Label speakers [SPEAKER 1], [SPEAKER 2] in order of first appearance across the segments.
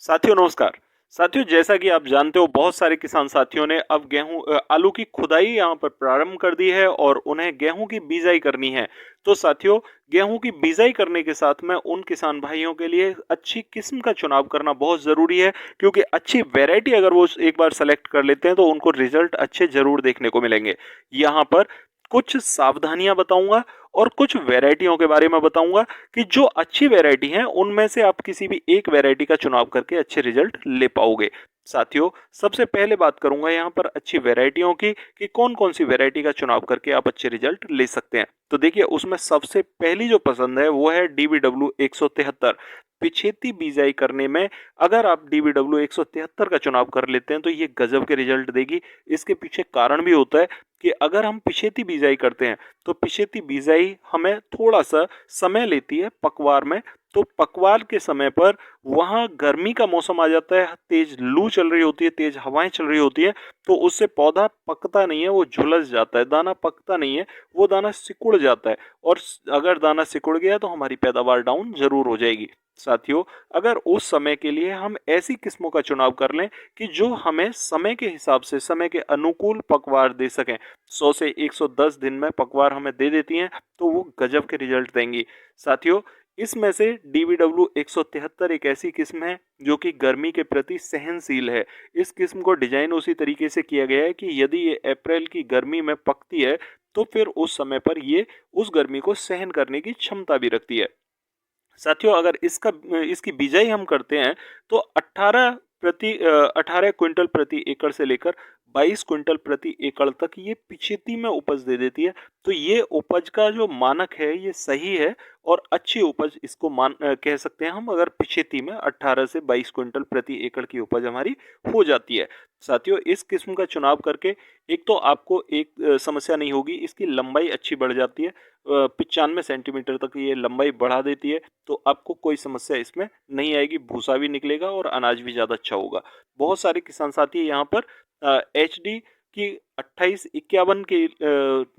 [SPEAKER 1] साथियों नमस्कार। साथियों जैसा कि आप जानते हो बहुत सारे किसान साथियों ने अब आलू की खुदाई यहाँ पर प्रारंभ कर दी है और उन्हें गेहूं की बीजाई करनी है। तो साथियों गेहूं की बीजाई करने के साथ में उन किसान भाइयों के लिए अच्छी किस्म का चुनाव करना बहुत ज़रूरी है, क्योंकि अच्छी वैरायटी अगर वो एक बार सेलेक्ट कर लेते हैं तो उनको रिजल्ट अच्छे ज़रूर देखने को मिलेंगे। यहाँ पर कुछ सावधानियां बताऊंगा और कुछ वैरायटियों के बारे में बताऊंगा कि जो अच्छी वैरायटी हैं उनमें से आप किसी भी एक वैरायटी का चुनाव करके अच्छे रिजल्ट ले पाओगे। साथियों सबसे पहले बात करूंगा यहाँ पर अच्छी वैरायटियों की कि कौन कौन सी वैरायटी का चुनाव करके आप अच्छे रिजल्ट ले सकते हैं। तो देखिए उसमें सबसे पहली जो पसंद है वो है DBW 173। पिछेती बीजाई करने में अगर आप DBW 173 का चुनाव कर लेते हैं तो ये गजब के रिजल्ट देगी। इसके पीछे कारण भी होता है कि अगर हम पिछेती बीजाई करते हैं तो पिछेती बिजाई हमें थोड़ा सा समय लेती है पकवार में। तो पकवार के समय पर वहाँ गर्मी का मौसम आ जाता है, तेज लू चल रही होती है, तेज हवाएं चल रही होती है, तो उससे पौधा पकता नहीं है, वो झुलस जाता है, दाना पकता नहीं है, वो दाना सिकुड़ जाता है। और अगर दाना सिकुड़ गया तो हमारी पैदावार डाउन जरूर हो जाएगी। साथियों अगर उस समय के लिए हम ऐसी किस्मों का चुनाव कर लें कि जो हमें समय के हिसाब से समय के अनुकूल पकवार दे सकें, 100 से 110 दिन में पकवार हमें दे देती हैं, तो वो गजब के रिजल्ट देंगी। साथियों इसमें से DBW 173 एक ऐसी किस्म है जो कि गर्मी के प्रति सहनशील है। इस किस्म को डिजाइन उसी तरीके से किया गया है कि यदि ये अप्रैल की गर्मी में पकती है तो फिर उस समय पर ये उस गर्मी को सहन करने की क्षमता भी रखती है। साथियों अगर इसकी बिजाई हम करते हैं तो 18 क्विंटल प्रति एकड़ से लेकर 22 क्विंटल प्रति एकड़ तक ये पिछेती में उपज दे देती है। तो ये उपज का जो मानक है ये सही है और अच्छी उपज इसको कह सकते हैं हम, अगर पिछेती में 18 से 22 क्विंटल प्रति एकड़ की उपज हमारी हो जाती है। साथियों इस किस्म का चुनाव करके एक तो आपको एक समस्या नहीं होगी, इसकी लंबाई अच्छी बढ़ जाती है, 95 सेंटीमीटर तक ये लंबाई बढ़ा देती है। तो आपको कोई समस्या इसमें नहीं आएगी, भूसा भी निकलेगा और अनाज भी ज़्यादा अच्छा होगा। बहुत सारे किसान साथी यहाँ पर HD की 2851 की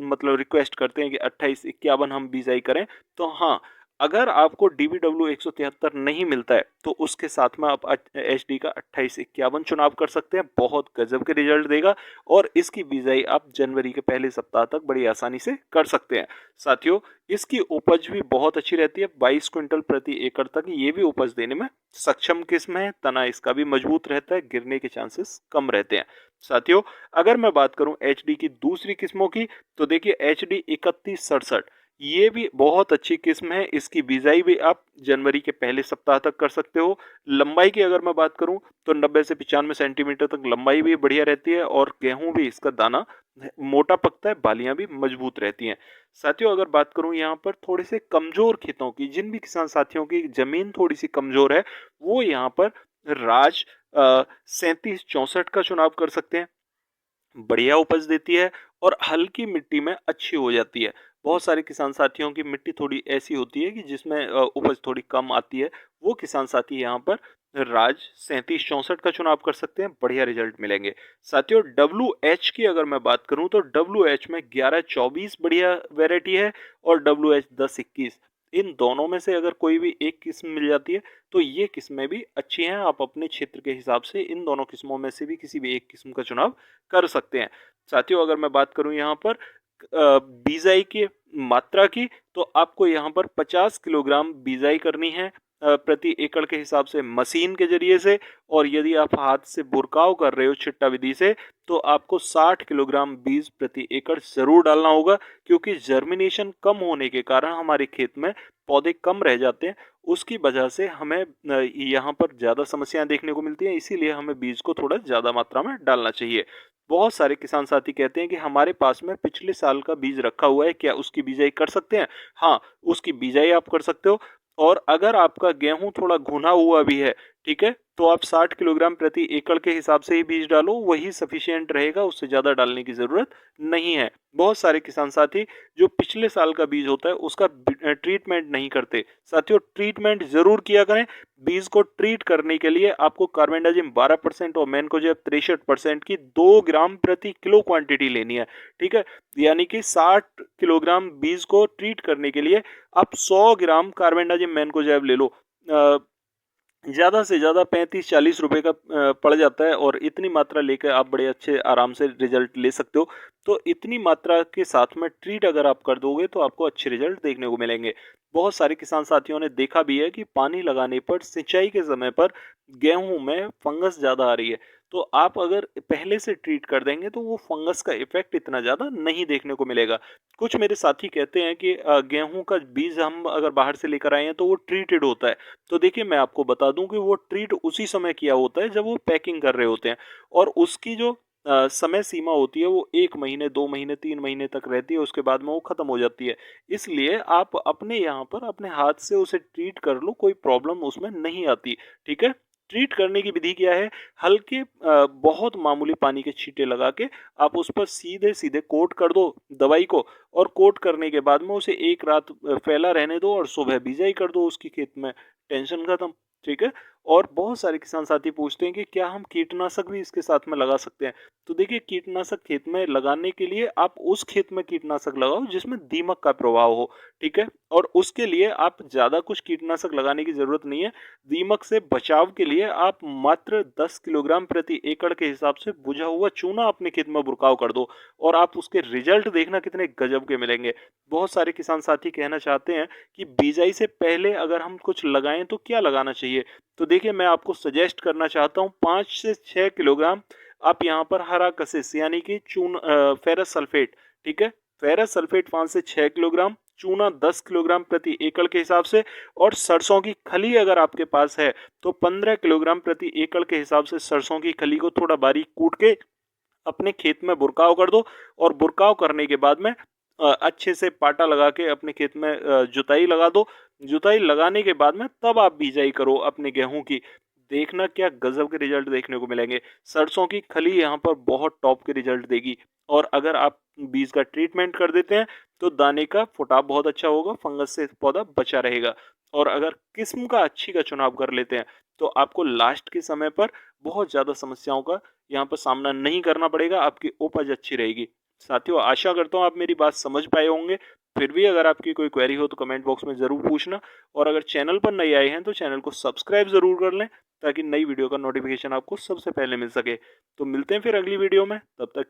[SPEAKER 1] मतलब रिक्वेस्ट करते हैं कि 2851 हम बिजाई करें। तो हाँ अगर आपको DBW 173 नहीं मिलता है तो उसके साथ में आप HD का 2851 चुनाव कर सकते हैं, बहुत गजब के रिजल्ट देगा और इसकी बिजाई आप जनवरी के पहले सप्ताह तक बड़ी आसानी से कर सकते हैं। साथियों इसकी उपज भी बहुत अच्छी रहती है, 22 क्विंटल प्रति एकड़ तक ये भी उपज देने में सक्षम किस्म है। तना इसका भी मजबूत रहता है, गिरने के चांसेस कम रहते हैं। साथियों अगर मैं बात करूं HD की दूसरी किस्मों की तो देखिए HD 3167 ये भी बहुत अच्छी किस्म है। इसकी बिजाई भी आप जनवरी के पहले सप्ताह तक कर सकते हो। लंबाई की अगर मैं बात करूं तो 90 से 95 सेंटीमीटर तक लंबाई भी बढ़िया रहती है और गेहूं भी इसका दाना मोटा पकता है, बालियां भी मजबूत रहती हैं। साथियों अगर बात करूं यहाँ पर थोड़े से कमजोर खेतों की, जिन भी किसान साथियों की जमीन थोड़ी सी कमजोर है वो यहाँ पर राज 3764 का चुनाव कर सकते हैं, बढ़िया उपज देती है और हल्की मिट्टी में अच्छी हो जाती है। बहुत सारे किसान साथियों की मिट्टी थोड़ी ऐसी होती है कि जिसमें उपज थोड़ी कम आती है, वो किसान साथी यहाँ पर राज 3764 का चुनाव कर सकते हैं, बढ़िया रिजल्ट मिलेंगे। साथियों WH की अगर मैं बात करूं तो WH में 1124 बढ़िया वेराइटी है और WH 1021, इन दोनों में से अगर कोई भी एक किस्म मिल जाती है तो ये किस्में भी अच्छी हैं। आप अपने क्षेत्र के हिसाब से इन दोनों किस्मों में से भी किसी भी एक किस्म का चुनाव कर सकते हैं। साथियों अगर मैं बात करूं यहाँ पर बीजाई की मात्रा की तो आपको यहाँ पर 50 किलोग्राम बीजाई करनी है प्रति एकड़ के हिसाब से मशीन के जरिए से, और यदि आप हाथ से बुरकाव कर रहे हो छिट्टा विधि से तो आपको 60 किलोग्राम बीज प्रति एकड़ जरूर डालना होगा, क्योंकि जर्मिनेशन कम होने के कारण हमारे खेत में पौधे कम रह जाते हैं, उसकी वजह से हमें यहाँ पर ज़्यादा समस्याएं देखने को मिलती हैं, इसीलिए हमें बीज को थोड़ा ज़्यादा मात्रा में डालना चाहिए। बहुत सारे किसान साथी कहते हैं कि हमारे पास में पिछले साल का बीज रखा हुआ है, क्या उसकी बिजाई कर सकते हैं? हाँ उसकी बिजाई आप कर सकते हो। और अगर आपका गेहूं थोड़ा घुना हुआ भी है, ठीक है, तो आप 60 किलोग्राम प्रति एकड़ के हिसाब से ही बीज डालो, वही सफिशिएंट रहेगा, उससे ज़्यादा डालने की ज़रूरत नहीं है। बहुत सारे किसान साथी जो पिछले साल का बीज होता है उसका ट्रीटमेंट नहीं करते। साथियों ट्रीटमेंट जरूर किया करें। बीज को ट्रीट करने के लिए आपको कार्बेंडाजिम 12% और मैनकोजेब 63% की 2 ग्राम प्रति किलो क्वांटिटी लेनी है, ठीक है। यानी कि 60 किलोग्राम बीज को ट्रीट करने के लिए आप 100 ग्राम कार्बेंडाजिम मैनकोजेब ले लो। ज़्यादा से ज़्यादा 35-40 रुपए का पड़ जाता है और इतनी मात्रा लेकर आप बड़े अच्छे आराम से रिजल्ट ले सकते हो। तो इतनी मात्रा के साथ में ट्रीट अगर आप कर दोगे तो आपको अच्छे रिजल्ट देखने को मिलेंगे। बहुत सारे किसान साथियों ने देखा भी है कि पानी लगाने पर सिंचाई के समय पर गेहूँ में फंगस ज़्यादा आ रही है। तो आप अगर पहले से ट्रीट कर देंगे तो वो फंगस का इफ़ेक्ट इतना ज़्यादा नहीं देखने को मिलेगा। कुछ मेरे साथी कहते हैं कि गेहूँ का बीज हम अगर बाहर से लेकर आए हैं तो वो ट्रीटेड होता है। तो देखिए मैं आपको बता दूं कि वो ट्रीट उसी समय किया होता है जब वो पैकिंग कर रहे होते हैं और उसकी जो समय सीमा होती है वो 1 महीने 2 महीने 3 महीने तक रहती है, उसके बाद में वो खत्म हो जाती है। इसलिए आप अपने यहाँ पर अपने हाथ से उसे ट्रीट कर लो, कोई प्रॉब्लम उसमें नहीं आती। ठीक है। ट्रीट करने की विधि क्या है? हल्के बहुत मामूली पानी के छींटे लगा के आप उस पर सीधे सीधे कोट कर दो दवाई को और कोट करने के बाद में उसे एक रात फैला रहने दो और सुबह बिजाई कर दो उसकी खेत में। टेंशन खत्म। ठीक है। और बहुत सारे किसान साथी पूछते हैं कि क्या हम कीटनाशक भी इसके साथ में लगा सकते हैं? तो देखिए कीटनाशक खेत में लगाने के लिए आप उस खेत में कीटनाशक लगाओ जिसमें दीमक का प्रभाव हो। ठीक है। और उसके लिए आप ज्यादा कुछ कीटनाशक लगाने की जरूरत नहीं है। दीमक से बचाव के लिए आप मात्र 10 किलोग्राम प्रति एकड़ के हिसाब से बुझा हुआ चूना अपने खेत में बुरकाव कर दो और आप उसके रिजल्ट देखना कितने गजब के मिलेंगे। बहुत सारे किसान साथी कहना चाहते हैं कि बिजाई से पहले अगर हम कुछ लगाएं तो क्या लगाना चाहिए? तो देखिए मैं आपको सजेस्ट करना चाहता हूँ 5 से 6 किलोग्राम आप यहाँ पर हरा कसिस यानी कि फेरस सल्फेट। ठीक है। फेरस सल्फेट 5 से 6 किलोग्राम, चूना 10 किलोग्राम प्रति एकड़ के हिसाब से और सरसों की खली अगर आपके पास है तो 15 किलोग्राम प्रति एकड़ के हिसाब से सरसों की खली को थोड़ा बारीक कूट के अपने खेत में बुरकाव कर दो और बुरकाव करने के बाद में अच्छे से पाटा लगा के अपने खेत में जुताई लगा दो। जुताई लगाने के बाद में तब आप बिजाई करो अपने गेहूं की। देखना क्या गजब के रिजल्ट देखने को मिलेंगे। सरसों की खली यहाँ पर बहुत टॉप के रिजल्ट देगी। और अगर आप बीज का ट्रीटमेंट कर देते हैं तो दाने का फुटाव बहुत अच्छा होगा, फंगस से पौधा बचा रहेगा। और अगर किस्म का अच्छी का चुनाव कर लेते हैं तो आपको लास्ट के समय पर बहुत ज़्यादा समस्याओं का यहाँ पर सामना नहीं करना पड़ेगा, आपकी उपज अच्छी रहेगी। साथियों आशा करता हूँ आप मेरी बात समझ पाए होंगे। फिर भी अगर आपकी कोई क्वेरी हो तो कमेंट बॉक्स में ज़रूर पूछना और अगर चैनल पर नए आए हैं तो चैनल को सब्सक्राइब ज़रूर कर लें ताकि नई वीडियो का नोटिफिकेशन आपको सबसे पहले मिल सके। तो मिलते हैं फिर अगली वीडियो में, तब तक